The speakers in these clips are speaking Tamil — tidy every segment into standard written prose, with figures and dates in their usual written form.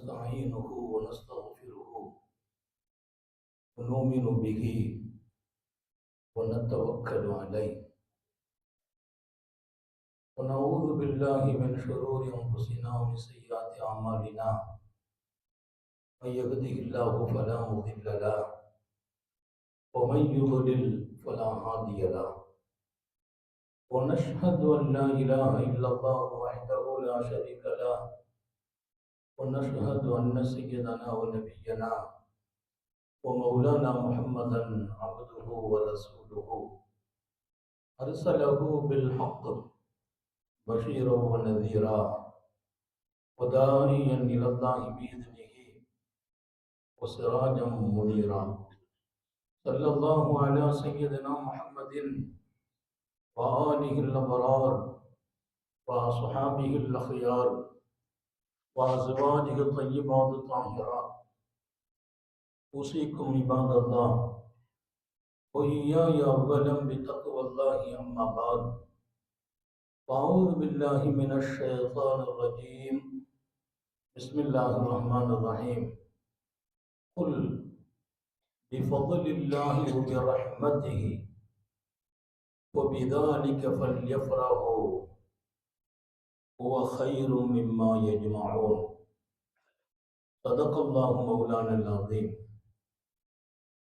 ونستعينه ونستغفره ونؤمن به ونتوكل عليه ونعوذ بالله من شرور أنفسنا ومن سيئات أعمالنا من يهده الله فلا مضل له ومن يضلل فلا هادي له ونشهد أن لا إله إلا الله وحده لا شريك له ونشهد أن سيدنا ونبينا ومولانا محمدا عبده ورسوله أرسله بالحق بشيرا ونذيرا وداعيا إلى الله بإذنه وسراجا منيرا صلى الله على سيدنا محمد وآله الأبرار وأصحابه الأخيار وأزواجه الطيبات الطاهرات أوصيكم عباد الله وإياي أولا بتقوى الله أما بعد فأعوذ بالله من الشيطان الرجيم بسم الله الرحمن الرحيم قل بفضل الله وبرحمته وبذلك فليفرحوا هو خير مما يجمعون صدق الله مولانا العظيم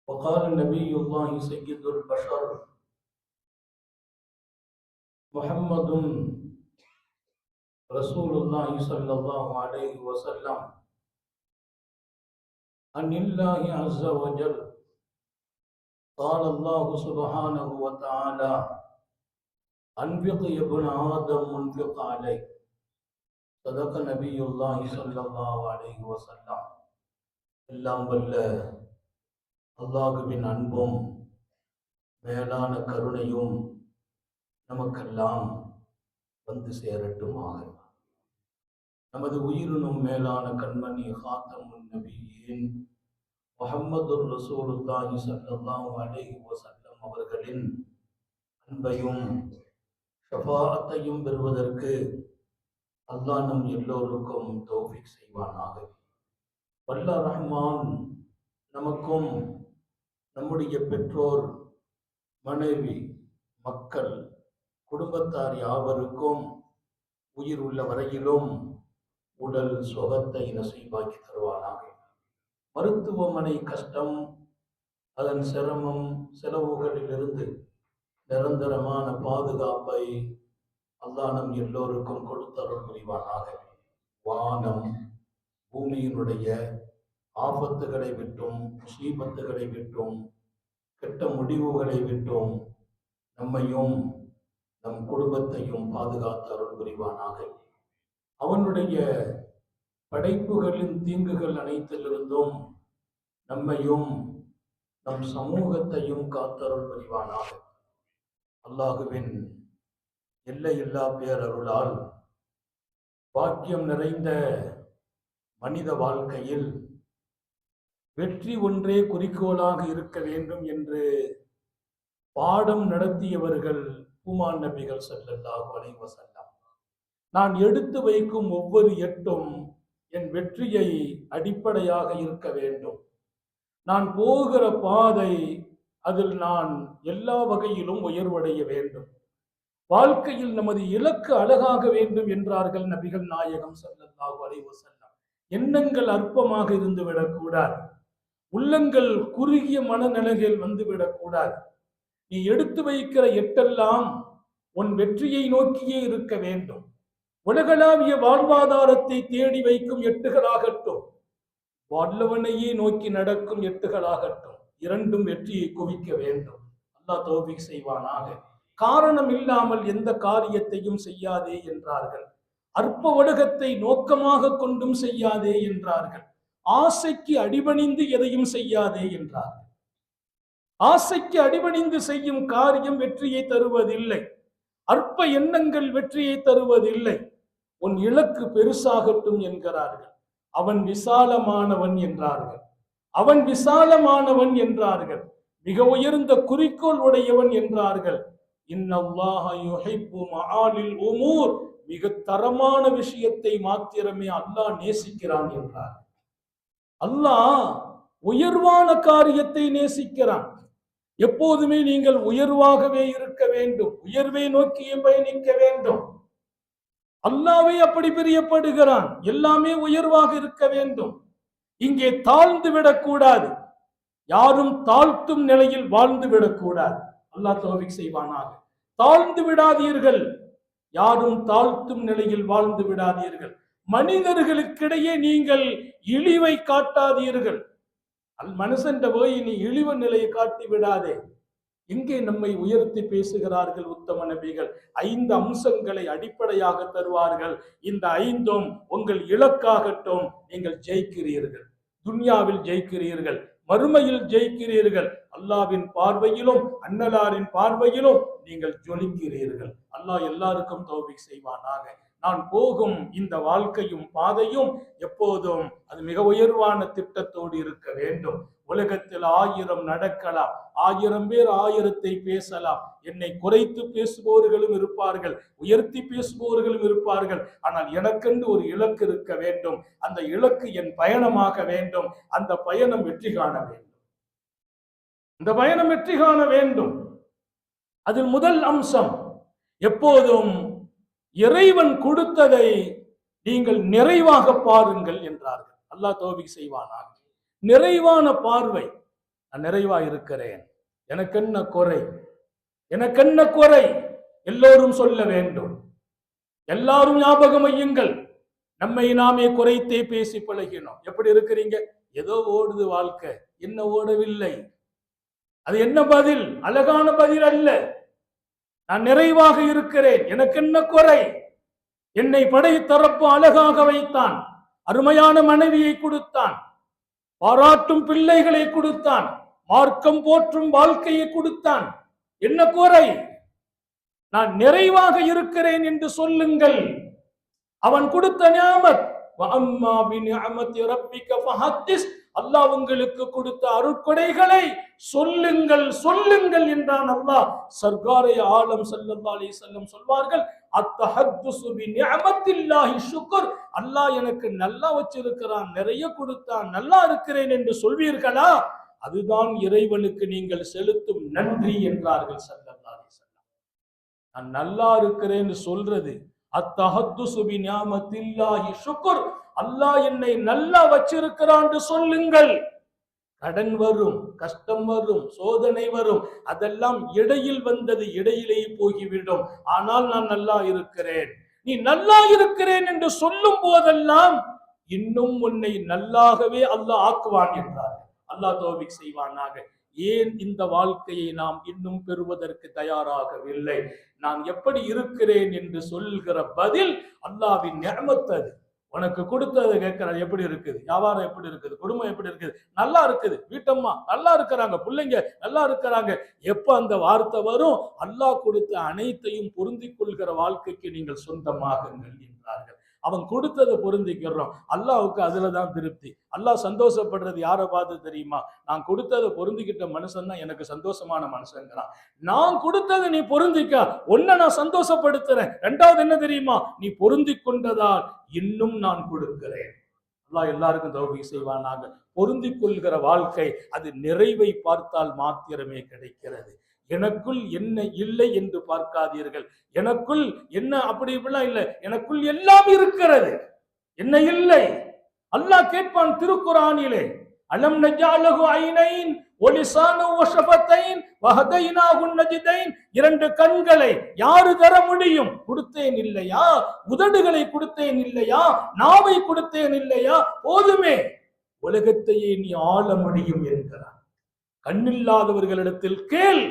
وقال نبي الله سيد البشر محمد رسول الله صلى الله عليه وسلم عن الله عز وجل قال الله سبحانه وتعالى أنفق يا ابن آدم منفق عليك صدق نبي الله صلى الله عليه وسلم எல்லாம் வல்ல அல்லாஹ்வின் அன்பும் மேலான கருணையும் நமக்கெல்லாம் வந்து சேரட்டுமாக. நமது உயிரினும் மேலான கண்மணி ஹாத்தமுன் நபியின் முஹம்மதுர் ரசூலுல்லாஹி ஸல்லல்லாஹு அலைஹி வஸல்லம் அவர்களின் அன்பையும் ஷஃபாஅத்தையும் பெறுவதற்கு அல்லாஹ் நம் எல்லோருக்கும் தௌஃபீக் செய்வானாக. வல்ல ரஹ்மான் நமக்கும் நம்முடைய பெற்றோர், மனைவி, மக்கள், குடும்பத்தார் யாவருக்கும் உயிர் உள்ள வரையிலும் உடல் சுகத்தை நசீபாக்கி தருவானாக. மருத்துவமனை கஷ்டம், அதன் சிரமம், செலவுகளிலிருந்து நிரந்தரமான பாதுகாப்பை அல்லாஹ் நம் எல்லோருக்கும் கொடுத்தருள் புரிவானாக. வானம் பூமியினுடைய ஆபத்துகளை விட்டும், முசீபத்துகளை விட்டும், கெட்ட முடிவுகளை விட்டும் நம்மையும் நம் குடும்பத்தையும் பாதுகாத்து அருள் புரிவானாக. அவனுடைய படைப்புகளின் தீங்குகள் அனைத்திலிருந்தும் நம்மையும் நம் சமூகத்தையும் காத்தருள் புரிவானாக. அல்லாஹுவின் எல்லையில்லா பேரருளால் பாக்கியம் நிறைந்த மனித வாழ்க்கையில் வெற்றி ஒன்றே குறிக்கோளாக இருக்க வேண்டும் என்று பாடம் நடத்தியவர்கள் பூமான் நபிகள் ஸல்லல்லாஹு அலைஹி வஸல்லம். நான் எடுத்து வைக்கும் ஒவ்வொரு எட்டும் என் வெற்றியை அடிப்படையாக இருக்க வேண்டும். நான் போகிற பாதை, அதில் நான் எல்லா வகையிலும் உயர்வடைய வேண்டும். வாழ்க்கையில் நமது இலக்கு அழகாக வேண்டும் என்றார்கள் நபிகள் நாயகம் ஸல்லல்லாஹு அலைஹி வஸல்லம். எண்ணங்கள் அற்பமாக இருந்து விடக்கூடாது. உள்ளங்கள் குறுகிய மனநிலைகள் வந்துவிடக்கூடாது. நீ எடுத்து வைக்கிற எட்டெல்லாம் உன் வெற்றியை நோக்கியே இருக்க வேண்டும். உலகளாவிய வாழ்வாதாரத்தை தேடி வைக்கும் எட்டுகளாகட்டும், வல்லவனையே நோக்கி நடக்கும் எட்டுகளாகட்டும், இரண்டும் வெற்றியை குவிக்க வேண்டும். அல்லாஹ் தௌஃபீக் செய்வானாக. காரணம் இல்லாமல் எந்த காரியத்தையும் செய்யாதே என்றார்கள். அற்ப உலகத்தை நோக்கமாக கொண்டும் செய்யாதே என்றார்கள். ஆசைக்கு அடிபணிந்து எதையும் செய்யாதே என்றார்கள். ஆசைக்கு அடிபணிந்து செய்யும் காரியம் வெற்றியை தருவதில்லை. அற்ப எண்ணங்கள் வெற்றியை தருவதில்லை. உன் இலக்கு பெருசாகட்டும் என்கிறார்கள். அவன் விசாலமானவன் என்றார்கள். அவன் விசாலமானவன் என்றார்கள். மிக உயர்ந்த குறிக்கோள் உடையவன் என்றார்கள். இன்னல்லாஹ யுஹிப்பு மஆலில் உமூர், மிக தரமான விஷயத்தை மாத்திரமே அல்லாஹ் நேசிக்கிறான் என்றார். அல்லாஹ் உயர்வான காரியத்தை நேசிக்கிறான். எப்போதுமே நீங்கள் உயர்வாகவே இருக்க வேண்டும், உயர்வை நோக்கியே பயணிக்க வேண்டும். அல்லாஹ்வே அப்படி பிரியப்படுகிறான். எல்லாமே உயர்வாக இருக்க வேண்டும். இங்கே தாழ்ந்து விடக்கூடாது. யாரும் தாழ்த்தும் நிலையில் வாழ்ந்து விடக்கூடாது. அல்லாஹ் தௌஃபீக் செய்வானாக. தாழ்ந்து விடாதீர்கள். யாரும் தாழ்த்தும் நிலையில் வாழ்ந்து விடாதீர்கள். மனிதர்களுக்கிடையே நீங்கள் இழிவை காட்டாதீர்கள். மனுஷன் போய் நீ இழிவு நிலையை காட்டி விடாதே. இங்கே நம்மை உயர்த்தி பேசுகிறார்கள் உத்தம நபிகள். 5 அம்சங்களை அடிப்படையாக தருவார்கள். இந்த 5ம் உங்கள் இலக்காகட்டும். நீங்கள் ஜெயிக்கிறீர்கள், துன்யாவில் ஜெயிக்கிறீர்கள், மறுமையில் ஜெயிக்கிறீர்கள். அல்லாஹ்வின் பார்வையிலும் அன்னலாரின் பார்வையிலும் நீங்கள் ஜொலிக்கிறீர்கள். அல்லாஹ் எல்லாருக்கும் தௌஃபீக் செய்வானாக. நான் போகும் இந்த வாழ்க்கையும் பாதையும் எப்போதும் அது மிக உயர்வான திட்டத்தோடு இருக்க வேண்டும். உலகத்தில் 1000 நடக்கலாம், 1000 பேர் 1000 பேசலாம். என்னை குறைத்து பேசுபவர்களும் இருப்பார்கள், உயர்த்தி பேசுபவர்களும் இருப்பார்கள். ஆனால் எனக்கென்று ஒரு இலக்கு இருக்க வேண்டும். அந்த இலக்கு என் பயணமாக வேண்டும். அந்த பயணம் வெற்றி காண வேண்டும். இந்த பயணம் வெற்றி காண வேண்டும். அதில் முதல் அம்சம், எப்போதும் இறைவன் கொடுத்ததை நீங்கள் நிறைவாக பாருங்கள் என்றார்கள். அல்லாஹ் தௌஃபீக் செய்வானாக. நிறைவான பார்வை. நான் நிறைவா இருக்கிறேன், எனக்கென்ன குறை, எனக்கென்ன குறை எல்லோரும் சொல்ல வேண்டும். எல்லாரும் ஞாபகம் வையுங்கள், நம்மை நாமே குறைத்தே பேசி பழகினோம். எப்படி இருக்கிறீங்க? ஏதோ ஓடுது வாழ்க்கை. என்ன ஓடவில்லை? அது என்ன பதில்? அழகான பதில் அல்ல. நான் நிறைவாக இருக்கிறேன், எனக்கு என்ன குறை? என்னை படைத்தரப்பு அழகாக வைத்தான், அருமையான மனைவியை கொடுத்தான், பாராட்டும் பிள்ளைகளை கொடுத்தான், மார்க்கம் போற்றும் வாழ்க்கையை கொடுத்தான். என்ன குறை? நான் நிறைவாக இருக்கிறேன் என்று சொல்லுங்கள். அவன் கொடுத்த நியாமத். வஅம்மா பிநிஅமத்தி ரப்பிக ஃபஹத்திஸ். அல்லாஹ் உங்களுக்கு கொடுத்த அருட்கொடைகளை சொல்லுங்கள், சொல்லுங்கள் என்றான் அல்லாஹ். சர்காரே ஆலம் ஸல்லல்லாஹு அலைஹி வஸல்லம் சொல்வார்கள், அத்தஹத்துஸு பிநிஅமத்தில்லாஹி ஷுக்ர். அல்லாஹ் எனக்கு நல்லா வச்சிருக்கிறான், நிறைய கொடுத்தான், நல்லா இருக்கிறேன் என்று சொல்வீர்களா? அதுதான் இறைவனுக்கு நீங்கள் செலுத்தும் நன்றி என்றார்கள் ஸல்லல்லாஹு அலைஹி வஸல்லம். நான் நல்லா இருக்கிறேன்னு சொல்றது அத்தஹத்துஸு பிநிஅமத்தில்லாஹி ஷுக்ர். அல்லாஹ் என்னை நல்லா வச்சிருக்கிறான் சொல்லுங்கள். கடன் வரும், கஷ்டம் வரும், சோதனை வரும், அதெல்லாம் இடையில் வந்தது, இடையிலேயே போய்விடும். ஆனால் நான் நல்லா இருக்கிறேன். நீ நல்லா இருக்கிறேன் என்று சொல்லும் போதெல்லாம் இன்னும் உன்னை நல்லாகவே அல்லாஹ் ஆக்குவான் என்றார். அல்லாஹ் தௌஃபீக் செய்வானாக. ஏன் இந்த வாழ்க்கையை நாம் இன்னும் பெறுவதற்கு தயாராகவில்லை? நான் எப்படி இருக்கிறேன் என்று சொல்கிற பதில் அல்லாஹ்வின் நிஅமத். அது உனக்கு கொடுத்ததை கேட்கிறார். எப்படி இருக்குது? வியாபாரம் எப்படி இருக்குது? குடும்பம் எப்படி இருக்குது? நல்லா இருக்குது. வீட்டம்மா நல்லா இருக்கிறாங்க, பிள்ளைங்க நல்லா இருக்கிறாங்க. எப்ப அந்த வார்த்தை வரும்? அல்லாஹ் கொடுத்த அனைத்தையும் பொருந்திக் கொள்கிற வாழ்க்கைக்கு நீங்கள் சொந்தமாகுங்கள் என்றார்கள். அவன் கொடுத்ததை பொருந்திக்கிறோம். அல்லாஹ்வுக்கு அதுலதான் திருப்தி. அல்லாஹ் சந்தோஷப்படுறது யாரை பார்த்து தெரியுமா? நான் கொடுத்ததை பொருந்திக்கிட்ட மனுஷன் தான் எனக்கு சந்தோஷமான மனுஷங்கிறான். நான் கொடுத்ததை நீ பொருந்திக்க, ஒன்ன நான் சந்தோஷப்படுத்துறேன். 2வது என்ன தெரியுமா? நீ பொருந்தி கொண்டதால் இன்னும் நான் கொடுக்கிறேன். அல்லாஹ் எல்லாருக்கும் தௌஃபீக் செய்வானாக. பொருந்தி கொள்கிற வாழ்க்கை அது நிறைவை பார்த்தால் மாத்திரமே கிடைக்கிறது. எனக்குள் என்ன இல்லை என்று பார்க்காதீர்கள். எனக்குள் என்ன அப்படி இப்படிலாம் இல்லை, எனக்குள் எல்லாம் இருக்கிறது. என்ன இல்லை? அல்லாஹ் கேட்பான் திருக்குர்ஆனிலே, அலம் நஜஅலஹு ஐனைன் வலிசானு வஷஃபத்தைன் வஹதைனாஹு நஜ்தைன். 2 கண்களை யாரு தர முடியும்? கொடுத்தேன் இல்லையா? உதடுகளை கொடுத்தேன் இல்லையா? நாவை கொடுத்தேன் இல்லையா? போதுமே, உலகத்தையே நீ ஆள முடியும் என்கிறான். கண்ணில்லாதவர்களிடத்தில் கேள்,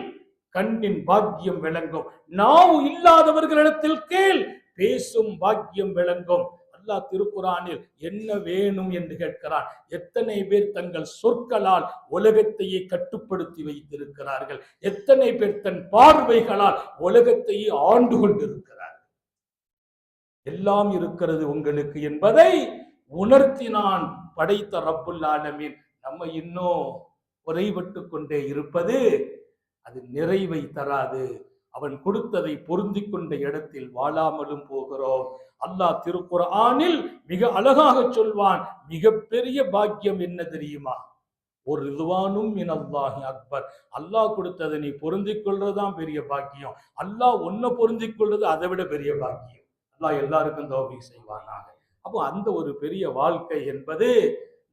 கண்ணின் பாக்கியம் விளங்கும். நாவு இல்லாதவர்களிடத்தில் கேள், பேசும் பாக்கியம் விளங்கும். அல்லாஹ் திருக்குர்ஆனில் என்ன வேணும் என்று கேட்கிறான். எத்தனை பேர் தங்கள் சொற்களால் உலகத்தையே கட்டுப்படுத்தி வைத்திருக்கிறார்கள்? எத்தனை பேர் தன் பார்வைகளால் உலகத்தையே ஆண்டு கொண்டிருக்கிறார்கள்? எல்லாம் இருக்கிறது உங்களுக்கு என்பதை உணர்த்தினான் படைத்த ரப்புல் ஆலமீன். நம்ம இன்னும் குறைபட்டு கொண்டே இருப்பது அது நிறைவை தராது. அவன் கொடுத்ததை பொருந்தி கொண்ட இடத்தில் வாழாமலும் போகிறோம். அல்லாஹ் திருக்குர்ஆனில் மிக அழகாக சொல்வான், மிகப்பெரிய பாக்கியம் என்ன தெரியுமா? ஒரு ரிதுவானும் மினல்லாஹி அக்பர். அல்லாஹ் கொடுத்ததை நீ பொருந்திக் கொள்றதுதான் பெரிய பாக்கியம். அல்லாஹ் ஒன்ன பொருந்திக் கொள்றது அதை விட பெரிய பாக்கியம். அல்லாஹ் எல்லாருக்கும் தௌஃபீக் செய்வானாக. அப்போ அந்த ஒரு பெரிய வாழ்க்கை என்பது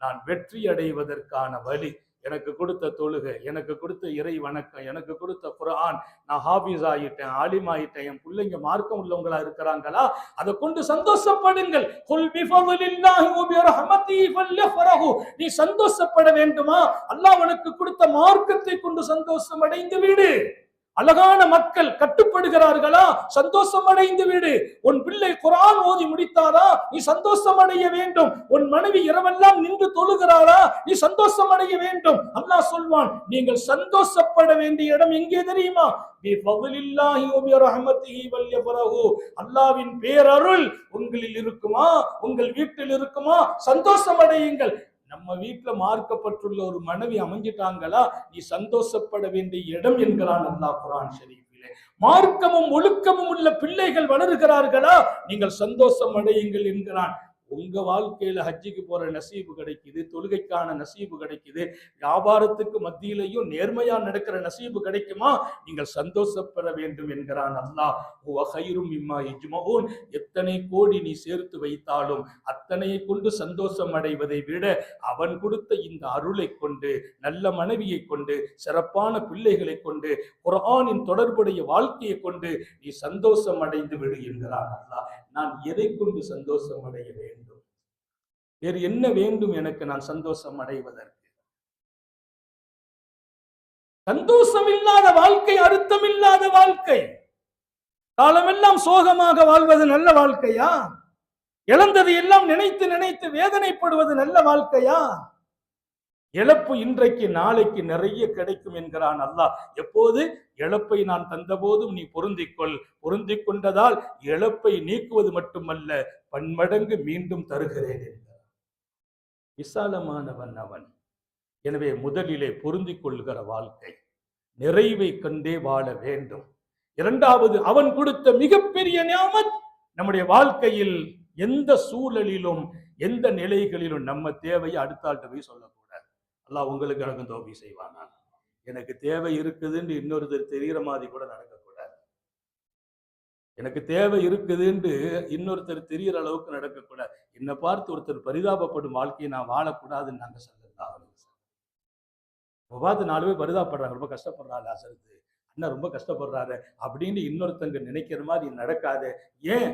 நான் வெற்றி அடைவதற்கான வழி. எனக்கு கொடுத்த தொழுகை, எனக்கு கொடுத்த இறை வணக்கம், எனக்கு கொடுத்த குர்ஆன், நான் ஹாஃபிஸ் ஆகிட்டேன், ஆலிம் ஆகிட்டேன், என் பிள்ளைங்க மார்க்கம் உள்ளவங்களா இருக்கிறாங்களா, அதை கொண்டு சந்தோஷப்படுங்கள். குல் பிஃபலில்லாஹி வ பிரஹ்மதிஹி ஃபல்யஃபரஹு. நீ சந்தோஷப்பட வேண்டுமா? அல்லாஹ் உனக்கு கொடுத்த மார்க்கத்தை கொண்டு சந்தோஷம் அடைந்து விடு. அழகான மக்கள் கட்டுப்படுகிறார்களா, சந்தோஷம் அடைந்து விடு. உன் பிள்ளை குர்ஆன் ஓதி முடித்தாரா, நீ சந்தோஷம் அடைய வேண்டும். உன் மனைவி இரவெல்லாம் நின்று தொழுகிறாரா, நீ சந்தோஷம் அடைய வேண்டும். அல்லாஹ் சொல்வான், நீங்கள் சந்தோஷப்பட வேண்டிய இடம் எங்கே தெரியுமா? அல்லாஹ்வின் பேரருள் உங்களில் இருக்குமா, உங்கள் வீட்டில் இருக்குமா, சந்தோஷம் அடையுங்கள். நம்ம வீட்டுல மார்க்கப்பட்டுள்ள ஒரு மனைவி அமைஞ்சிட்டாங்களா, நீ சந்தோஷப்பட வேண்டிய இடம் என்கிறான் அல்லாஹ் குர்ஆன் ஷரீஃபிலே. மார்க்கமும் ஒழுக்கமும் உள்ள பிள்ளைகள் வளர்கிறார்களா, நீங்கள் சந்தோஷம் அடையுங்கள் என்கிறான். உங்க வாழ்க்கையில ஹஜ்ஜிக்கு போற நசீபு கிடைக்குது, தொழுகைக்கான நசீபு கிடைக்குது, வியாபாரத்துக்கு மத்தியிலையும் நேர்மையா நடக்கிற நசீபு கிடைக்குமா, நீங்கள் சந்தோஷப்பட வேண்டும் என்கிறான் அல்லாஹ். எத்தனை கோடி நீ சேர்த்து வைத்தாலும் அத்தனையை கொண்டு சந்தோஷம் அடைவதை விட அவன் கொடுத்த இந்த அருளை கொண்டு, நல்ல மனைவியை கொண்டு, சிறப்பான பிள்ளைகளை கொண்டு, குர்ஆனின் தொடர்புடைய வாழ்க்கையை கொண்டு நீ சந்தோஷம் அடைந்து விடு என்கிறான் அல்லாஹ். நான் எதை கொண்டு சந்தோஷம் அடைய வேண்டும்? வேறு என்ன வேண்டும் எனக்கு நான் சந்தோஷம் அடைவதற்கு? சந்தோஷம் இல்லாத வாழ்க்கை அர்த்தம் இல்லாத வாழ்க்கை. காலமெல்லாம் சோகமாக வாழ்வது நல்ல வாழ்க்கையா? இழந்தது எல்லாம் நினைத்து நினைத்து வேதனைப்படுவது நல்ல வாழ்க்கையா? இழப்பு இன்றைக்கு நாளைக்கு நிறைய கிடைக்கும் என்கிறான் அல்லாஹ். எப்போது? இழப்பை நான் தந்த போதும் நீ பொருந்திக்கொள். பொருந்திக் கொண்டதால் இழப்பை நீக்குவது மட்டுமல்ல, பன்மடங்கு மீண்டும் தருகிறேன் என்கிறார். விசாலமானவன் அவன். எனவே முதலிலே பொருந்திக் கொள்கிற வாழ்க்கை, நிறைவை கண்டே வாழ வேண்டும். இரண்டாவது, அவன் கொடுத்த மிகப்பெரிய நியாமத் நம்முடைய வாழ்க்கையில் எந்த சூழலிலும் எந்த நிலைகளிலும் நம்ம தேவையை அடுத்த ஆள்கிட்ட போய் சொல்லக்கூடாது. அல்லாஹ் உங்களுக்கு எனக்கும் தௌஃபீக் செய்வானா. எனக்கு தேவை இருக்குதுன்னு இன்னொருத்தர் தெரிகிற மாதிரி கூட நடக்கக்கூடாது. எனக்கு தேவை இருக்குதுன்னு இன்னொருத்தர் தெரிகிற அளவுக்கு நடக்கக்கூடாது. என்னை பார்த்து ஒருத்தர் பரிதாபப்படும் வாழ்க்கையை நான் வாழக்கூடாதுன்னு நாங்கள் சொல்லலாம். பார்த்து 4 பேர் பரிதாபப்படுறாங்க, ரொம்ப கஷ்டப்படுறாரு அசருது, அண்ணா ரொம்ப கஷ்டப்படுறாரு அப்படின்னு இன்னொருத்தங்க நினைக்கிற மாதிரி நடக்காது. ஏன்?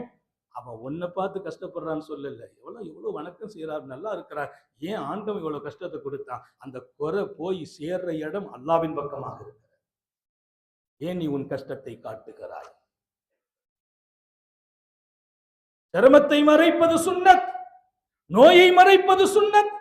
அவன் உன்னை பார்த்து கஷ்டப்படுறான்னு சொல்லல, எவ்வளவு வணக்கம் செய்யறாரு, நல்லா இருக்கிறார், ஏன் ஆண்டவன் இவ்வளவு கஷ்டத்தை கொடுத்தான்? அந்த குறை போய் சேர்ற இடம் அல்லாவின் பக்கமாக இருக்கிற. ஏன் நீ உன் கஷ்டத்தை காட்டுகிறாய்? சிரமத்தை மறைப்பது சுன்னத், நோயை மறைப்பது சுன்னத்,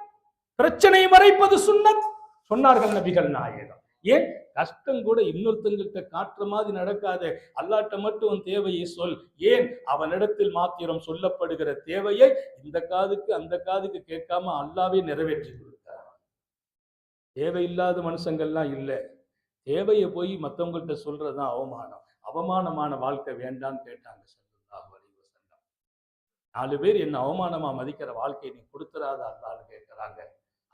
பிரச்சனை மறைப்பது சுன்னத் சொன்னார்கள் நபிகள் நாயகம். ஏன்? கஷ்டம் கூட இன்னொருத்தங்கிட்ட காட்டுற மாதிரி நடக்காது, அல்லாட்ட மட்டும் உன் தேவையை சொல். ஏன்? அவனிடத்தில் மாத்திரம் சொல்லப்படுகிற தேவையை இந்த காதுக்கு அந்த காதுக்கு கேட்காம அல்லாவே நிறைவேற்றி கொடுத்தார். தேவையில்லாத மனுஷங்கள்லாம் இல்லை, தேவையை போய் மற்றவங்கள்ட்ட சொல்றதுதான் அவமானம். அவமானமான வாழ்க்கை வேண்டான்னு கேட்டாங்க ஸல்லல்லாஹு அலைஹி வஸல்லம். 4 பேர் என்ன அவமானமா மதிக்கிற வாழ்க்கையை நீ கொடுத்துறாத அல்லான்னு கேட்கிறாங்க.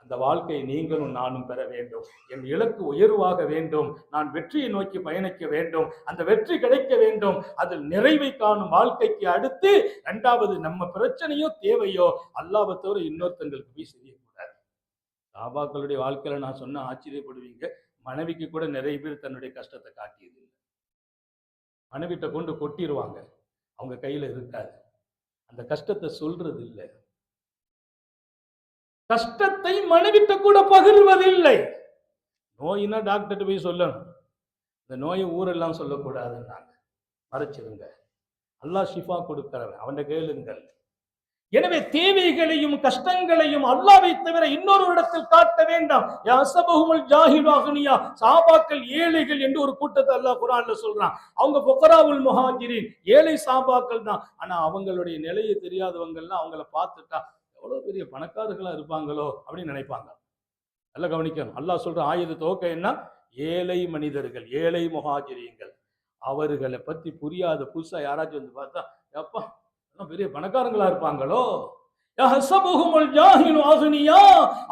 அந்த வாழ்க்கையை நீங்களும் நானும் பெற வேண்டும். என் இலக்கு உயர்வாக வேண்டும், நான் வெற்றியை நோக்கி பயணிக்க வேண்டும், அந்த வெற்றி கிடைக்க வேண்டும், அதில் நிறைவை காணும் வாழ்க்கைக்கு அடுத்து 2வது நம்ம பிரச்சனையோ தேவையோ அல்லாஹ்வை தவிர இன்னொருத்தங்களுக்கு போய் செய்யக்கூடாது. சஹாபாக்களுடைய வாழ்க்கையில நான் சொன்ன ஆச்சரியப்படுவீங்க, மனைவிக்கு கூட நிறைய பேர் தன்னுடைய கஷ்டத்தை காட்டியது இல்லை. மனைவிட்ட கொண்டு கொட்டிடுவாங்க, அவங்க கையில இருக்காது, அந்த கஷ்டத்தை சொல்றது இல்லை. கஷ்டத்தை மனைவிட்ட கூட பகிர்வதில்லை. நோயினா டாக்டர்கிட்ட போய் சொல்லணும், இந்த நோயை ஊரெல்லாம் சொல்லக்கூடாதுன்னாங்க, மறைச்சிருங்க. அல்லாஹ் ஷிஃபா கொடுக்கிறவன், அவன் கேளுங்கள். எனவே தேவைகளையும் கஷ்டங்களையும் அல்லாஹ்வை தவிர இன்னொரு இடத்தில் காட்ட வேண்டாம். யஹ்சபுஹுல் ஜாஹிலு அக்னியா, சஹாபாக்கள் ஏழைகள் என்று ஒரு கூட்டத்தை அல்லாஹ் குர்ஆன்ல சொல்றான். அவங்க ஃபுகராவுல் முஹாஜிரின், ஏழை சஹாபாக்கள் தான். ஆனா அவங்களுடைய நிலையை தெரியாதவங்கலாம் அவங்கள பார்த்துட்டா எவ்வளவு பெரிய பணக்காரர்களா இருப்பாங்களோ அப்படின்னு நினைப்பாங்க. நல்லா கவனிக்கணும். அல்லாஹ் சொல்ற ஆயத்து துவக்கம் என்ன? ஏழை மனிதர்கள், ஏழை முஹாஜிரீன்கள். அவர்களை பத்தி புரியாத புதுசா யாராச்சும் வந்து பார்த்தா, எப்பா பெரிய பணக்காரங்களா இருப்பாங்களோ,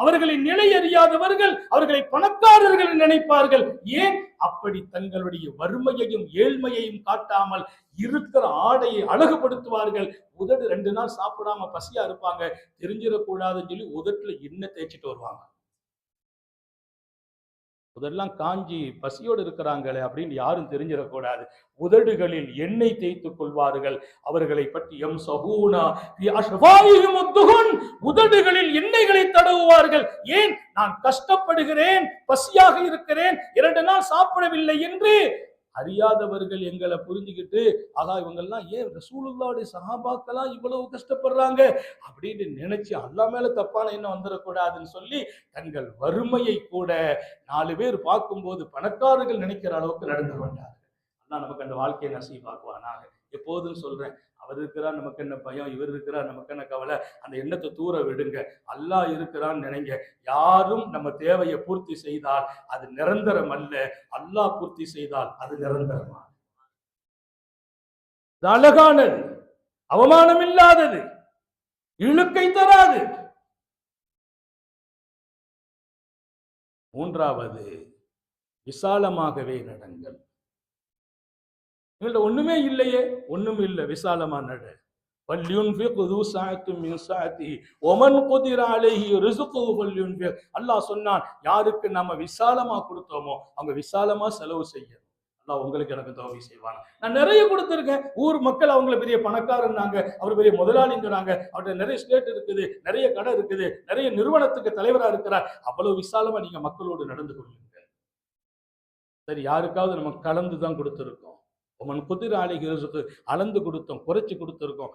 அவர்களின் நிலை அறியாதவர்கள் அவர்களை பணக்காரர்கள் நினைப்பார்கள். ஏன் அப்படி தங்களுடைய வறுமையையும் ஏழ்மையையும் காட்டாமல் இருக்கிற ஆடையை அழகுபடுத்துவார்கள். உதடு 2 நாள் சாப்பிடாம பசியா இருப்பாங்க, தெரிஞ்சிடக்கூடாதுன்னு சொல்லி உதட்டுல எண்ணெய் தேய்ச்சிட்டு வருவாங்க. உதடெல்லாம் காஞ்சி பசியோடு இருக்கிறாங்களே அப்படின்னு யாரும் தெரிஞ்சிடக்கூடாது, உதடுகளில் எண்ணெய் தேய்த்துக் கொள்வார்கள். அவர்களை பற்றி உதடுகளில் எண்ணெய்களை தடவுவார்கள். ஏன்? நான் கஷ்டப்படுகிறேன், பசியாக இருக்கிறேன், 2 நாள் சாப்பிடவில்லை என்று அறியாதவர்கள் எங்களை புரிஞ்சுக்கிட்டு, ஆகா இவங்கெல்லாம் ஏன் ரசூலுல்லாஹ்வுடைய சஹாபாக்கெல்லாம் இவ்வளவு கஷ்டப்படுறாங்க அப்படின்னு நினைச்சு அல்லாஹ் மேல தப்பான எண்ணம் வந்துடக்கூடாதுன்னு சொல்லி தங்கள் வறுமையை கூட 4 பேர் பார்க்கும்போது பணக்காரர்கள் நினைக்கிற அளவுக்கு நடந்து கொண்டார்கள். அல்லாஹ் நமக்கு அந்த வாழ்க்கையை நசீபாக்குவானாக. எப்போதும் சொல்றேன், அவர் இருக்கிறார் நமக்கு என்ன பயம், இவர் இருக்கிறார் நமக்கு என்ன கவலை, அந்த எண்ணத்தை தூர விடுங்க. அல்லாஹ் இருக்கிறான்னு நினைங்க. யாரும் நம்ம தேவையை பூர்த்தி செய்தால் அது நிரந்தரம் அல்ல, அல்லாஹ் பூர்த்தி செய்தால் அது நிரந்தரமான அழகானது, அவமானம் இல்லாதது, இழுக்கை தராது. 3வது, விசாலமாகவே நடங்கள். ஒண்ணுமே இல்லையே, ஒண்ணும் இல்லை, விசாலமா நடு. அல்லாஹ் சொன்னான், யாருக்கு நம்ம விசாலமா கொடுத்தோமோ அவங்க விசாலமா செலவு செய்யணும். அல்லாஹ் உங்களுக்கு எனக்கு தௌஃபீக் செய்வாங்க. நான் நிறைய கொடுத்திருக்கேன், ஊர் மக்கள் அவங்களை பெரிய பணக்காரன்னாங்க, அவர் பெரிய முதலாளிங்கிறாங்க, அவர்கிட்ட நிறைய ஸ்டேட் இருக்குது, நிறைய கடை இருக்குது, நிறைய நிறுவனத்துக்கு தலைவரா இருக்கிறார். அவ்வளவு விசாலமா நீங்க மக்களோடு நடந்து கொள்ளுங்க. சரி, யாருக்காவது நம்ம கலந்துதான் கொடுத்திருக்கோம், அளந்து கொடுத்தோம், குறைச்சு கொடுத்திருக்கோம்.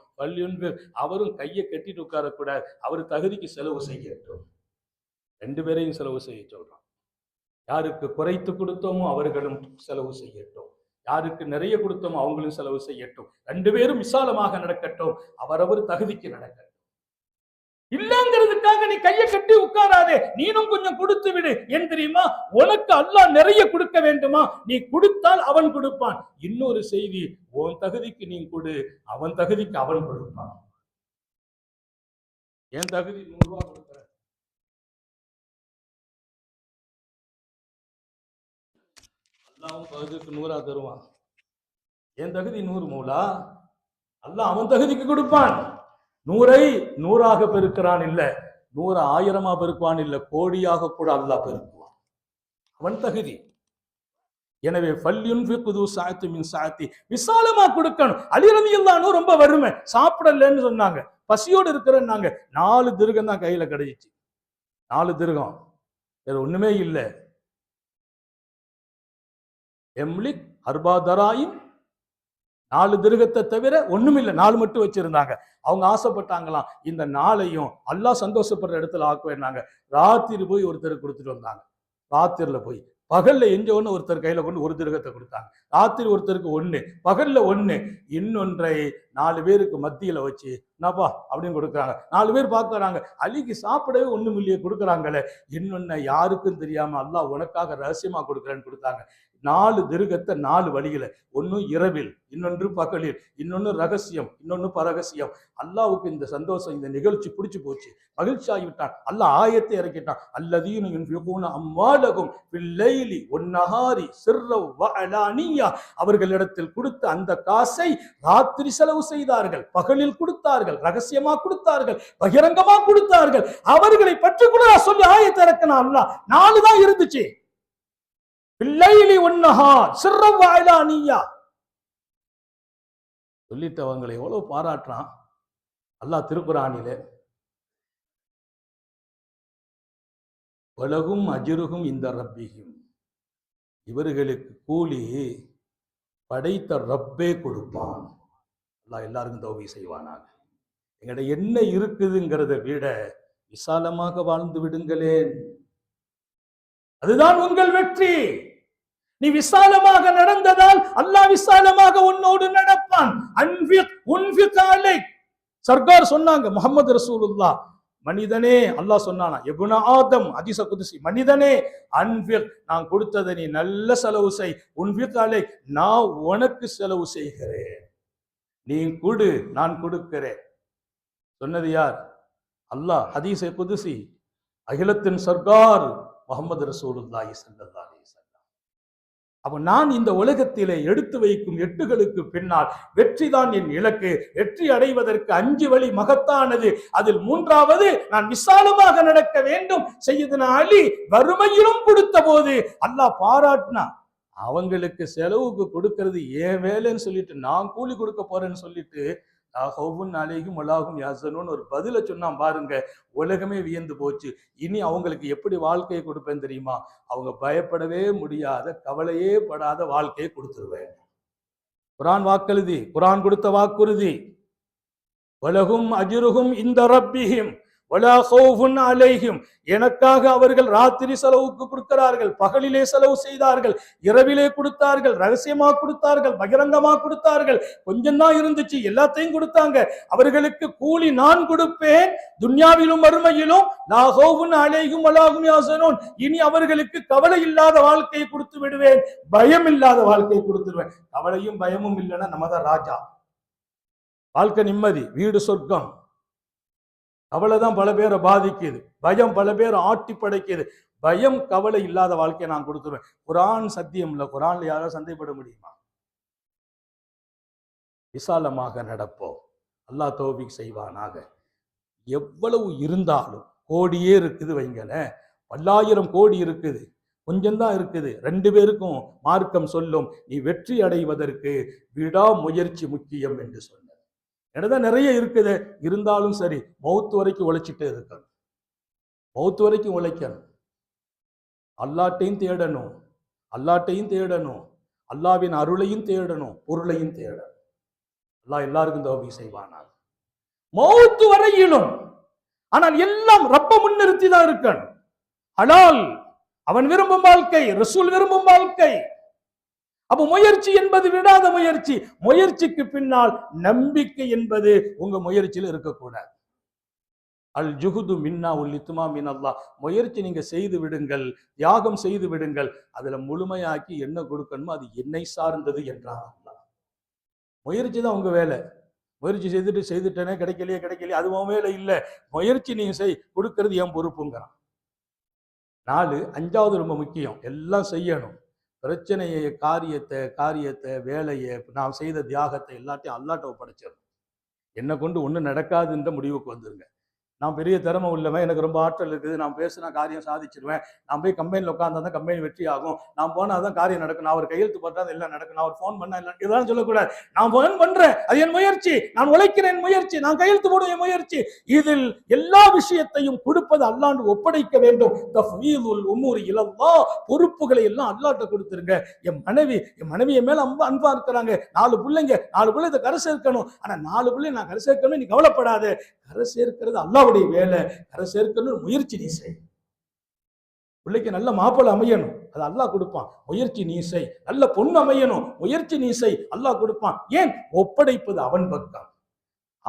அவரும் கையை கட்டிட்டு உட்காரக்கூடாது, அவர் தகுதிக்கு செலவு செய்யட்டும். 2 பேரையும் செலவு செய்ய சொல்றான். யாருக்கு குறைத்து கொடுத்தோமோ அவர்களும் செலவு செய்யட்டும், யாருக்கு நிறைய கொடுத்தோமோ அவங்களும் செலவு செய்யட்டும். 2 பேரும் விசாலமாக நடக்கட்டும், அவரவர் தகுதிக்கு நடக்கட்டும். இல்லங்கிறதுக்காக நீ கையை கட்டி உட்காராதே, நீனும் கொஞ்சம் கொடுத்து விடு. ஏன் தெரியுமா? உனக்கு அல்லாஹ் நிறைய கொடுக்க வேண்டுமா? நீ கொடுத்தால் அவன் கொடுப்பான். இன்னொரு செய்தி, உன் தகுதிக்கு நீ கொடு, அவன் தகுதிக்கு அவன் கொடுப்பான். என் தகுதி 100 ரூபாய் கொடுக்கிற, அல்லாஹ்வும் தகுதிக்கு 100 தருவான். என் தகுதி 100 மௌலா, அல்லாஹ் அவன் தகுதிக்கு கொடுப்பான். 100ஐ 100ஆக பெருக்கிறான் இல்ல, 100 1000 பெருக்குவான் இல்ல, கோடியாக கூட அல்லாஹ் பெருக்குவான். அவன் தகுதி. எனவே விசாலமா கொடுக்கணும். அலி ரலியல்லாஹு அன்ஹு ரொம்ப வறுமை, சாப்பிடலன்னு சொன்னாங்க, பசியோடு இருக்கிறேன்னாங்க. 4 திர்கம் தான் கையில கிடைச்சிச்சு. 4 திர்கம், வேற ஒண்ணுமே இல்லை. எம்லிக் அர்பா தராயிம், 4 திர்கத்தை தவிர ஒண்ணும் இல்லை. 4 மட்டும் வச்சிருந்தாங்க. அவங்க ஆசைப்பட்டாங்களாம், இந்த 4ஐயும் அல்லாஹ் சந்தோஷப்படுற இடத்துல ஆக்குவேன்னாங்க. ராத்திரி போய் ஒருத்தர் கொடுத்துட்டு வந்தாங்க. ராத்திரில போய் பகல்ல எஞ்சவொன்னு ஒருத்தர் கையில கொண்டு 1 திர்கத்தை கொடுத்தாங்க. ராத்திரி ஒருத்தருக்கு 1, பகல்ல 1, இன்னொன்றை 4 பேருக்கு மத்தியில வச்சு என்னப்பா அப்படின்னு கொடுக்குறாங்க. 4 பேர் பார்க்கறாங்க, அலிக்கு சாப்பிடவே ஒண்ணும் இல்லையே, கொடுக்குறாங்களே. இன்னொன்னு யாருக்கும் தெரியாம அல்லாஹ் உனக்காக ரகசியமா கொடுக்குறேன்னு கொடுத்தாங்க. 4 திர்கத்தை 4 வழியில, ஒன்னு இரவில், இன்னொன்று பகலில், இன்னொன்னு ரகசியம், இன்னொன்னு பரகசியம். அல்லாஹ்வுக்கு இந்த சந்தோஷம், இந்த நிகழ்ச்சி பிடிச்சு போச்சு, மகிழ்ச்சி ஆகிவிட்டான். அல்லாஹ் ஆயத்தை இறக்கிட்டான். அல்லதீன யுன்ஃபிகூன அம்வாலஹும் பில்லைலி வன்னஹாரி சிர்ரவ் வஅலானியா. அவர்களிடத்தில் கொடுத்த அந்த காசை ராத்திரி செலவு செய்தார்கள், பகலில் கொடுத்தார்கள், ரகசியமா கொடுத்தார்கள், பகிரங்கமா கொடுத்தார்கள். அவர்களை பற்றி கூட சொல்லி ஆயத்தை இறக்கினான் அல்லாஹ். 4 தான் இருந்துச்சு. பில்லைலி வன்னஹார் சிர்ரவ் வஅலானியா. சொல்லிட்டு அவங்களை எவ்வளவு பாராட்டுறான் அல்லாஹ் திருக்குர்ஆனிலே. வலகும் அஜ்ருஹும் இந்த ரப்பிஹிம், இவர்களுக்கு கூலி படைத்த ரப்பே கொடுப்பான். அல்லாஹ் எல்லாருக்கும் தௌஃபீக் செய்வானாக. எங்கட என்ன இருக்குதுங்கிறத விட விசாலமாக வாழ்ந்து விடுங்களேன், அதுதான் உங்கள் வெற்றி. நீ விசாலமாக நடந்ததால் அல்லாஹ் விசாலமாக உன்னோடு நடப்பான். அன்ஃபிக் உன்ஃபிக் அலைக். சர்க்கார் சொன்னாங்க, முஹம்மது ரசூலுல்லாஹ், மனிதனே, அல்லாஹ் சொன்னானா, இப்னு ஆதம், ஹதீஸ குதுசி, மனிதனே அன்ஃபிக், நான் கொடுத்ததை நீ நல்ல செலவு செய், உன்ஃபிக் அலை, நான் உனக்கு செலவு செய்கிறேன், நீ கொடு, நான் கொடுக்கிறேன். சொன்னது யார்? அல்லாஹ். ஹதீஸ குதுசி, அகிலத்தின் சர்க்கார் முஹம்மது ரசூலுல்லாஹி ஸல்லல்லாஹு அலைஹி வஸல்லம். அப்ப நான் இந்த உலகத்திலே எடுத்து வைக்கும் எட்டுகளுக்கு பின்னால் வெற்றிதான் என் இலக்கு. வெற்றி அடைவதற்கு 5 வழி மகத்தானது. அதில் 3வது, நான் விசாலமாக நடக்க வேண்டும். சையதுனா அலி வறுமையிலும் கொடுத்த போது அல்லாஹ் பாராட்டினா, அவங்களுக்கு செலவுக்கு கொடுக்கிறது ஏன் வேலைன்னு சொல்லிட்டு, நான் கூலி கொடுக்க போறேன்னு சொல்லிட்டு, அலைஹிம் வலாஹும் யஹ்சனூன் ஒரு பதில சொன்னான் பாருங்க, உலகமே வியந்து போச்சு. இனி அவங்களுக்கு எப்படி வாழ்க்கையை கொடுப்பேன் தெரியுமா? அவங்க பயப்படவே முடியாத, கவலையே படாத வாழ்க்கையை கொடுத்துருவேன். குர்ஆன் வாக்குறுதி, குர்ஆன் கொடுத்த வாக்குறுதி, வலஹும் அஜ்ருஹும் இந்த ரப்பிஹிம் வலா ஹௌஃபுன் அலைஹிம், எனக்காக அவர்கள் ராத்திரி செலவுக்கு கொடுக்கிறார்கள், பகலிலே செலவு செய்தார்கள், இரவிலே கொடுத்தார்கள், ரகசியமா கொடுத்தார்கள், பகிரங்கமா கொடுத்தார்கள், கொஞ்சம் தான் இருந்துச்சு, எல்லாத்தையும் கொடுத்தாங்க. அவர்களுக்கு கூலி நான் கொடுப்பேன், துன்யாவிலும் மறுமையிலும். லா ஹௌஃபுன் அலைஹிம் வலா ஹும் யஹ்சனூன், இனி அவர்களுக்கு கவலை இல்லாத வாழ்க்கையை கொடுத்து விடுவேன், பயம் இல்லாத வாழ்க்கையை கொடுத்துருவேன். கவலையும் பயமும் இல்லைன்னா நம்ம தான் ராஜா. வாழ்க்கை நிம்மதி, வீடு சொர்க்கம். கவலைதான் பல பேரை பாதிக்குது, பயம் பல பேரை ஆட்டி படைக்குது. பயம் கவலை இல்லாத வாழ்க்கையை நான் கொடுத்துருவேன். குர்ஆன் சத்தியம் இல்ல, குர்ஆன்ல யாராவது சந்தேகப்பட முடியுமா? விசாலமாக நடப்போம். அல்லாஹ் தௌஃபீக் செய்வானாக. எவ்வளவு இருந்தாலும், கோடியே இருக்குது வைங்களேன், 1000 கோடி இருக்குது, கொஞ்சம் தான் இருக்குது. 2 பேருக்கும் மார்க்கம் சொல்லும், நீ வெற்றி அடைவதற்கு விடா முயற்சி முக்கியம் என்று சொன்ன. என்னதான் நிறைய இருக்குது, இருந்தாலும் சரி, மௌத்து வரைக்கும் உழைச்சிட்டே இருக்கணும். மௌத்து வரைக்கும் உழைக்கணும். அல்லாட்டையும் தேடணும், அல்லாட்டையும் தேடணும், அல்லாவின் அருளையும் தேடணும், பொருளையும் தேடணும். அல்லாஹ் எல்லாருக்கும் தௌஃபீக் செய்வானாக. மௌத்து வரையிலும். ஆனால் எல்லாம் ரப்ப முன்னிறுத்தி தான் இருக்கணும். ஹலால், அவன் விரும்பும் வாழ்க்கை, ரசூல் விரும்பும் வாழ்க்கை. அப்ப முயற்சி என்பது விடாத முயற்சி. முயற்சிக்கு பின்னால் நம்பிக்கை என்பது உங்க முயற்சியில் இருக்கக்கூடாது. அல் ஜுஹுது மின்னா உல் இத்மா மின் அல்லாஹ். முயற்சி நீங்க செய்து விடுங்கள், தியாகம் செய்து விடுங்கள், அதுல முழுமையாக்கி என்ன கொடுக்கணுமோ அது என்னை சார்ந்தது என்றான் அல்லாஹ். முயற்சி தான் உங்க வேலை. முயற்சி செய்துட்டேனே, கிடைக்கலையே, அது உன் வேலை இல்லை. முயற்சி நீங்க கொடுக்கறது என் பொறுப்புங்கிறான். 4, 5வது ரொம்ப முக்கியம், எல்லாம் செய்யணும். பிரச்சனையை, காரியத்தை, வேலையை, நான் செய்த தியாகத்தை எல்லாத்தையும் அல்லாஹ்ட்ட ஒப்படைச்சிடணும். என்னை கொண்டு ஒன்றும் நடக்காதுன்ற முடிவுக்கு வந்துருங்க. நான் பெரிய திறமை உள்ளவன், எனக்கு ரொம்ப ஆற்றல் இருக்குது, நான் பேசினா காரியம் சாதிச்சிருவேன், நான் போய் கம்பெனியில் உட்காந்தா தான் கம்பெனி வெற்றி ஆகும், நான் போனால் தான் காரியம் நடக்கும், நான் ஒரு கையெழுத்து போட்டால் எல்லாம் நடக்கும், நான் ஒரு ஃபோன் பண்ணா எல்லாம், இதெல்லாம் சொல்லக்கூடாது. நான் ஃபோன் பண்றேன், அது என் முயற்சி, நான் உழைக்கிறேன் முயற்சி, நான் கையெழுத்து போடுவேன் முயற்சி. இதில் எல்லா விஷயத்தையும் கொடுப்பது அல்லாஹ்வுக்கு ஒப்படைக்க வேண்டும். தஃவீதுல் உமூரி இலல்லாஹ், பொறுப்புகளை எல்லாம் அல்லாஹ்ட்ட கொடுத்துருங்க. என் மனைவி மேல அன்பா இருக்கிறாங்க, 4 பிள்ளைங்க, 4 பிள்ளை இதை கரை சேர்க்கணும், ஆனா 4 பிள்ளை நான் கரை சேர்க்கணும், நீ கவலைப்படாத, கரை சேர்க்கிறது அல்லாஹ்வுடைய வேலை, கரை சேர்க்கணும் முயற்சி நீ செய். பிள்ளைக்கு நல்ல மாப்பிள்ளை அமையணும், அது அல்லாஹ் கொடுப்பான், முயற்சி நீ செய். நல்ல பொண்ணு அமையணும், முயற்சி நீ செய், அல்லாஹ் கொடுப்பான். ஏன்? ஒப்படைப்பது அவன் பக்கம்.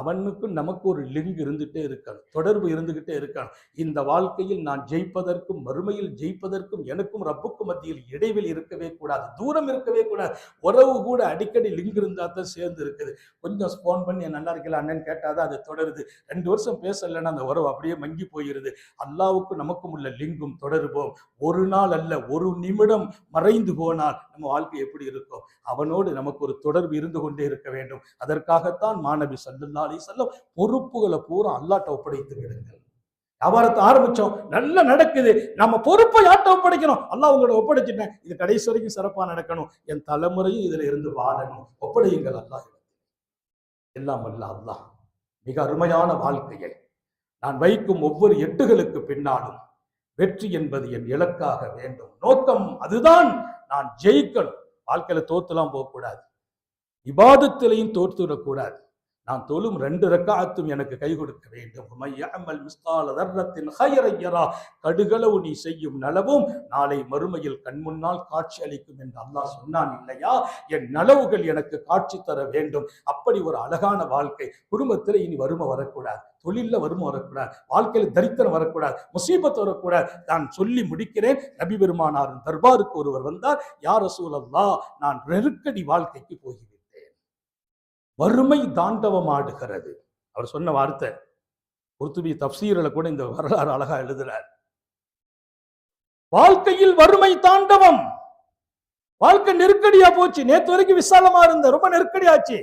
அவனுக்கும் நமக்கு ஒரு லிங்க் இருந்துகிட்டே இருக்கணும், தொடர்பு இருந்துகிட்டே இருக்கணும். இந்த வாழ்க்கையில் நான் ஜெயிப்பதற்கும் மறுமையில் ஜெயிப்பதற்கும் எனக்கும் ரப்புக்கும் மத்தியில் இடைவெளி இருக்கவே கூடாது, தூரம் இருக்கவே கூடாது. உறவு கூட அடிக்கடி லிங்க் இருந்தா தான் சேர்ந்து இருக்குது. கொஞ்சம் ஃபோன் பண்ணி நல்லா இருக்கல அண்ணன் கேட்டாதான் அது தொடருது. 2 வருஷம் பேசலைன்னா அந்த உறவு அப்படியே மங்கி போயிருது. அல்லாவுக்கும் நமக்கும் உள்ள லிங்கும் தொடர்போம் ஒரு நாள் அல்ல, ஒரு நிமிடம் மறைந்து போனால் நம்ம வாழ்க்கை எப்படி இருக்கும்? அவனோடு நமக்கு ஒரு தொடர்பு இருந்து கொண்டே இருக்க வேண்டும். அதற்காகத்தான் மாநபி ஸல்லல்லாஹு அலைஹி வஸல்லம் பொறுப்புகளை பூரா அல்லாஹ்ட்ட ஒப்படைத்து விடுங்கள். வியாபாரத்தை ஆரம்பிச்சோம், நல்லா நடக்குது, நம்ம பொறுப்பை யார்ட்ட ஒப்படைக்கணும்? அல்லாஹ் உங்களோட ஒப்படைச்சிட்டேன், இது கடைசி வரைக்கும் சிறப்பா நடக்கணும், என் தலைமுறையும் இதுல இருந்து வாழணும், ஒப்படையுங்கள் அல்லாஹ். எல்லாம் அல்ல அல்லாஹ் மிக அருமையான வாழ்க்கையை நான் வைக்கும் ஒவ்வொரு எட்டுகளுக்கு பின்னாலும் வெற்றி என்பது என் இலக்காக வேண்டும், நோக்கம் அதுதான். நான் ஜெயிக்கணும். வாழ்க்கையில தோத்துலாம் போகக்கூடாது, இபாதத்திலையும் தோற்றுவிடக்கூடாது, நான் தொழும் 2 ரக்காத்தும் எனக்கு கை கொடுக்க வேண்டும். கடுகளவு நீ செய்யும் நலவும் நாளை மறுமையில் கண் முன்னால் காட்சி அளிக்கும் என்று அல்லாஹ் சொன்னான் இல்லையா? என் நலவுகள் எனக்கு காட்சி தர வேண்டும். அப்படி ஒரு அழகான வாழ்க்கை. குடும்பத்தில் இனி வறுமை வரக்கூடாது, தொழில வறுமை வரக்கூடாது, வாழ்க்கையில் தரித்திரம் வரக்கூடாது, முசீபத் வரக்கூடாது. நான் சொல்லி முடிக்கிறேன். நபி பெருமானாரின் தர்பாருக்கு ஒருவர் வந்தார். யா ரசூலல்லாஹ், நான் நெருக்கடி வாழ்க்கைக்கு போகிறேன், வறுமை தாண்டவம் ஆடுகிறது. அவர் சொன்ன வார்த்தை குர்துபி தப்சீரில் கூட இந்த வரலாறு அழகா எழுதுறார். வாழ்க்கையில் வறுமை தாண்டவம், வாழ்க்கை நெருக்கடியா போச்சு. நேற்று வரைக்கும் விசாலமா இருந்த, ரொம்ப நெருக்கடியாச்சு.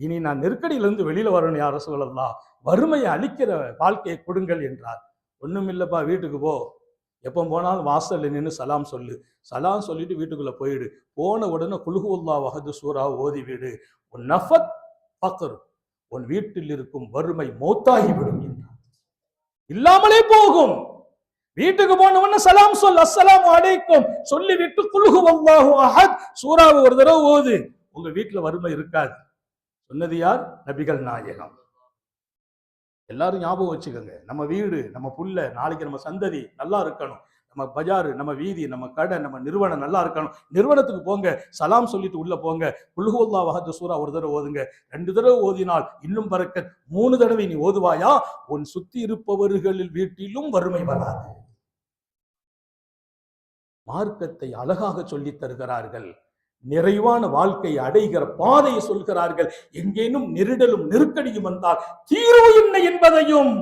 இனி நான் நெருக்கடியிலிருந்து வெளியில வரணும் யா ரசூலல்லாஹ், வறுமையை அழிக்கிற வாழ்க்கையை கொடுங்கள் என்றார். ஒண்ணும் இல்லப்பா, வீட்டுக்கு போ, எப்போ போனாலும் வாசல்ல நின்று சலாம் சொல்லு, சலாம் சொல்லிட்டு வீட்டுக்குள்ள போயிடு, போன உடனே குல்ஹுவல்லாஹு அஹது சூரா ஓதி விடு, உன் நஃபத் ஃபக்ர், உன் வீட்டில் இருக்கும் வறுமை மௌத்தாகிவிடும் என்றார். இல்லாமலே போகும். வீட்டுக்கு போன உடனே சலாம் சொல், அஸ்ஸலாமு அலைக்கும் சொல்லிவிட்டு குல்ஹுவல்லாஹு அஹத் சூராவை ஒரு தடவை ஓது, உங்க வீட்டுல வறுமை இருக்காது. சொன்னது யார்? நபிகள் நாயகம். எல்லாரும் ஞாபகம் வச்சுக்கோங்க. நம்ம வீடு, நம்ம புள்ள, நாளைக்கு நம்ம சந்ததி நல்லா இருக்கணும். நம்ம பஜாரு, நம்ம வீதி, நம்ம கடை, நம்ம நிறுவனம் நல்லா இருக்கணும். நிறுவனத்துக்கு போங்க, சலாம் சொல்லிட்டு உள்ள போங்க, குல்ஹுவல்லாஹு அஹத் சூரா ஒரு தடவை ஓதுங்க. 2 தடவை ஓதினால் இன்னும் பரக்கத். 3 தடவை நீ ஓதுவாயா, உன் சுத்தி இருப்பவர்களில் வீட்டிலும் வறுமை வராது. மார்க்கத்தை அழகாக சொல்லித் தருகிறார்கள். நிறைவான வாழ்க்கையை அடைகிற பாதையை சொல்கிறார்கள். எங்கேனும் நெருடலும் நெருக்கடியும் வந்தால் தீர்வு என்ன என்பதையும்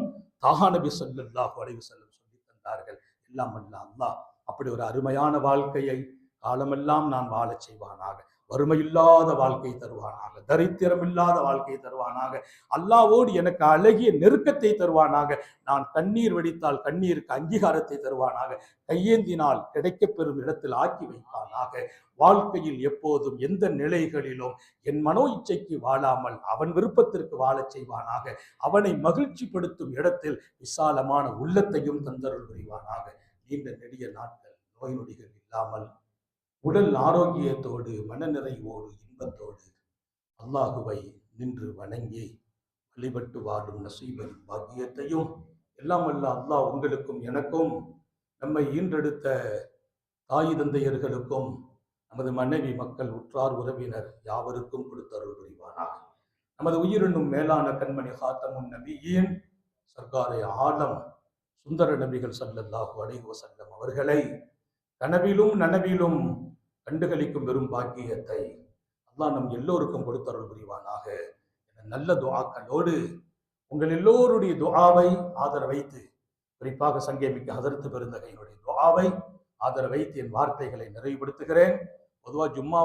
தாஹா நபி ஸல்லல்லாஹு அலைஹி வஸல்லம் சொல்லி தந்தார்கள். எல்லாம் வல்ல அல்லாஹ் அப்படி ஒரு அருமையான வாழ்க்கையை காலமெல்லாம் நான் வாழச் செய்வானாக. வறுமையில்லாத வாழ்க்கை தருவானாக, தரித்திரம் இல்லாத வாழ்க்கையை தருவானாக. அல்லாஹ்வோடு எனக்கு அழகிய நெருக்கத்தை தருவானாக. நான் கண்ணீர் வடித்தால் கண்ணீருக்கு அங்கீகாரத்தை தருவானாக. கையேந்தினால் கிடைக்கப்பெறும் இடத்தில் ஆக்கி வைப்பானாக. வாழ்க்கையில் எப்போதும் எந்த நிலைகளிலும் என் மனோ இச்சைக்கு வாழாமல் அவன் விருப்பத்திற்கு வாழச் செய்வானாக. அவனை மகிழ்ச்சிப்படுத்தும் இடத்தில் விசாலமான உள்ளத்தையும் தந்தருள் புரிவானாக. நீண்ட நெடிய நாட்கள் நோய் நொடிகள் இல்லாமல் உடல் ஆரோக்கியத்தோடு மனநிறைவோடு இன்பத்தோடு அல்லாஹுவை நின்று வணங்கி வழிபட்டு வாழும் நசீபன் பாக்கியத்தையும் எல்லாம் வல்ல அல்லாஹ் உங்களுக்கும் எனக்கும், நம்மை ஈன்றெடுத்த தாய் தந்தையர்களுக்கும், நமது மனைவி மக்கள் உற்றார் உறவினர் யாவருக்கும் கொடுத்தருள் புரிவானாக. நமது உயிரினும் மேலான கண்மணி ஹாத்தமுன் நபியின் சர்க்காரை ஆலம் சுந்தர நபிகள் ஸல்லல்லாஹு அலைஹி வஸல்லம் அவர்களை கனவிலும் நனவிலும் கண்டுகளிக்கும் பெரும் பாக்கியத்தை அல்லாஹ் நம் எல்லோருக்கும் கொடுத்தருள் புரிவானாக. நல்ல துஆக்களோடு உங்கள் எல்லோருடைய துஆவை ஆதர வைத்து, குறிப்பாக சங்கேமிக்க ஹதரத் பெருந்தகையினுடைய துஆவை ஆதர வைத்து என் வார்த்தைகளை நிறைவுபடுத்துகிறேன். பொதுவாக ஜும்மா